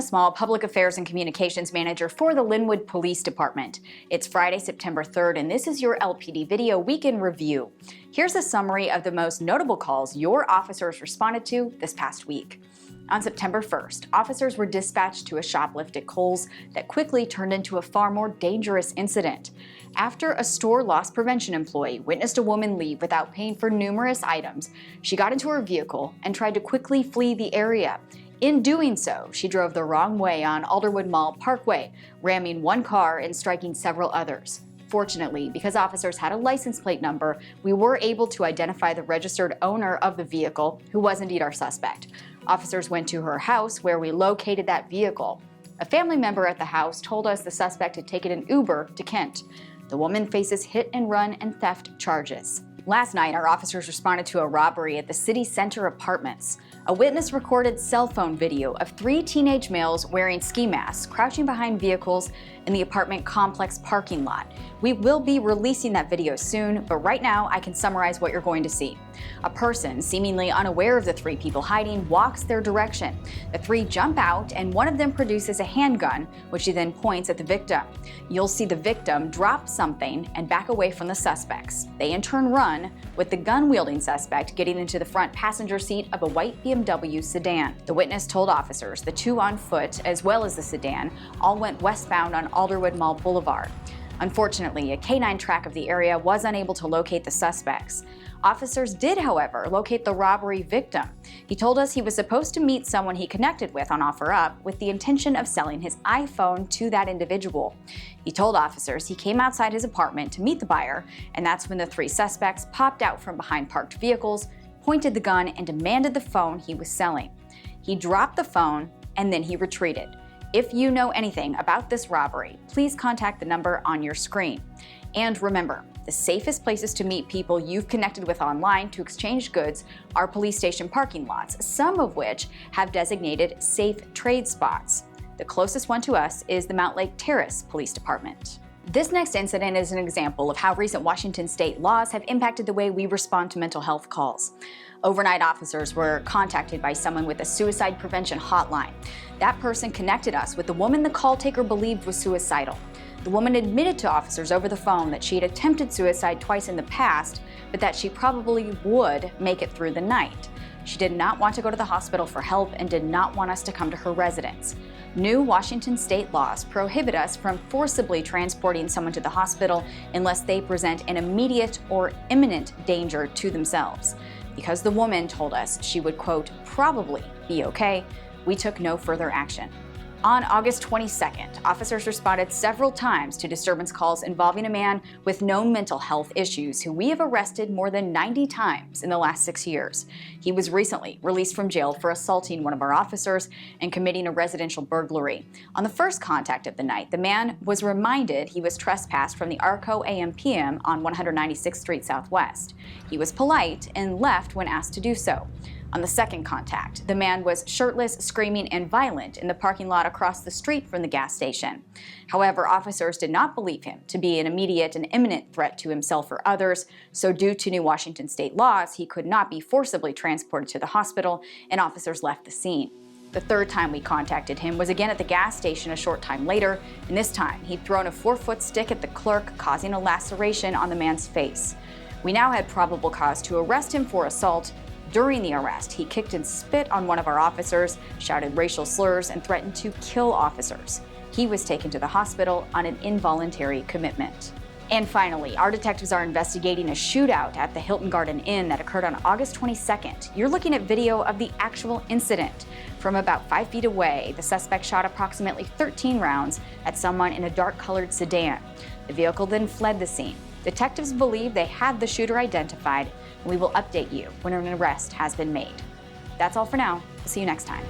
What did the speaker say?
Hannah Small, Public Affairs and Communications Manager for the Lynnwood Police Department. It's Friday, September 3rd, and this is your LPD Video Week in Review. Here's a summary of the most notable calls your officers responded to this past week. On September 1st, officers were dispatched to a shoplift at Kohl's that quickly turned into a far more dangerous incident. After a store loss prevention employee witnessed a woman leave without paying for numerous items, she got into her vehicle and tried to quickly flee the area. In doing so, she drove the wrong way on Alderwood Mall Parkway, ramming one car and striking several others. Fortunately, because officers had a license plate number, we were able to identify the registered owner of the vehicle, who was indeed our suspect. Officers went to her house where we located that vehicle. A family member at the house told us the suspect had taken an Uber to Kent. The woman faces hit and run and theft charges. Last night, our officers responded to a robbery at the City Center Apartments. A witness recorded cell phone video of 3 teenage males wearing ski masks crouching behind vehicles in the apartment complex parking lot. We will be releasing that video soon, but right now I can summarize what you're going to see. A person, seemingly unaware of the 3 people hiding, walks their direction. The 3 jump out, and one of them produces a handgun, which he then points at the victim. You'll see the victim drop something and back away from the suspects. They in turn run, with the gun-wielding suspect getting into the front passenger seat of a white BMW sedan. The witness told officers the 2 on foot, as well as the sedan, all went westbound on Alderwood Mall Boulevard. Unfortunately, a canine track of the area was unable to locate the suspects. Officers did, however, locate the robbery victim. He told us he was supposed to meet someone he connected with on OfferUp with the intention of selling his iPhone to that individual. He told officers he came outside his apartment to meet the buyer, and that's when the 3 suspects popped out from behind parked vehicles, pointed the gun, and demanded the phone he was selling. He dropped the phone, and then he retreated. If you know anything about this robbery, please contact the number on your screen. And remember, the safest places to meet people you've connected with online to exchange goods are police station parking lots, some of which have designated safe trade spots. The closest one to us is the Mount Lake Terrace Police Department. This next incident is an example of how recent Washington state laws have impacted the way we respond to mental health calls. Overnight, officers were contacted by someone with a suicide prevention hotline. That person connected us with the woman the call taker believed was suicidal. The woman admitted to officers over the phone that she had attempted suicide twice in the past, but that she probably would make it through the night. She did not want to go to the hospital for help and did not want us to come to her residence. New Washington state laws prohibit us from forcibly transporting someone to the hospital unless they present an immediate or imminent danger to themselves. Because the woman told us she would, quote, probably be okay, we took no further action. On August 22nd, officers responded several times to disturbance calls involving a man with known mental health issues who we have arrested more than 90 times in the last 6 years. He was recently released from jail for assaulting one of our officers and committing a residential burglary. On the first contact of the night, the man was reminded he was trespassed from the Arco AM/PM on 196th Street Southwest. He was polite and left when asked to do so. On the second contact, the man was shirtless, screaming, and violent in the parking lot across the street from the gas station. However, officers did not believe him to be an immediate and imminent threat to himself or others, so due to new Washington state laws, he could not be forcibly transported to the hospital, and officers left the scene. The third time we contacted him was again at the gas station a short time later, and this time he'd thrown a 4-foot stick at the clerk, causing a laceration on the man's face. We now had probable cause to arrest him for assault. During the arrest, he kicked and spit on one of our officers, shouted racial slurs, and threatened to kill officers. He was taken to the hospital on an involuntary commitment. And finally, our detectives are investigating a shootout at the Hilton Garden Inn that occurred on August 22nd. You're looking at video of the actual incident. From about 5 feet away, the suspect shot approximately 13 rounds at someone in a dark-colored sedan. The vehicle then fled the scene. Detectives believe they have the shooter identified, and we will update you when an arrest has been made. That's all for now. See you next time.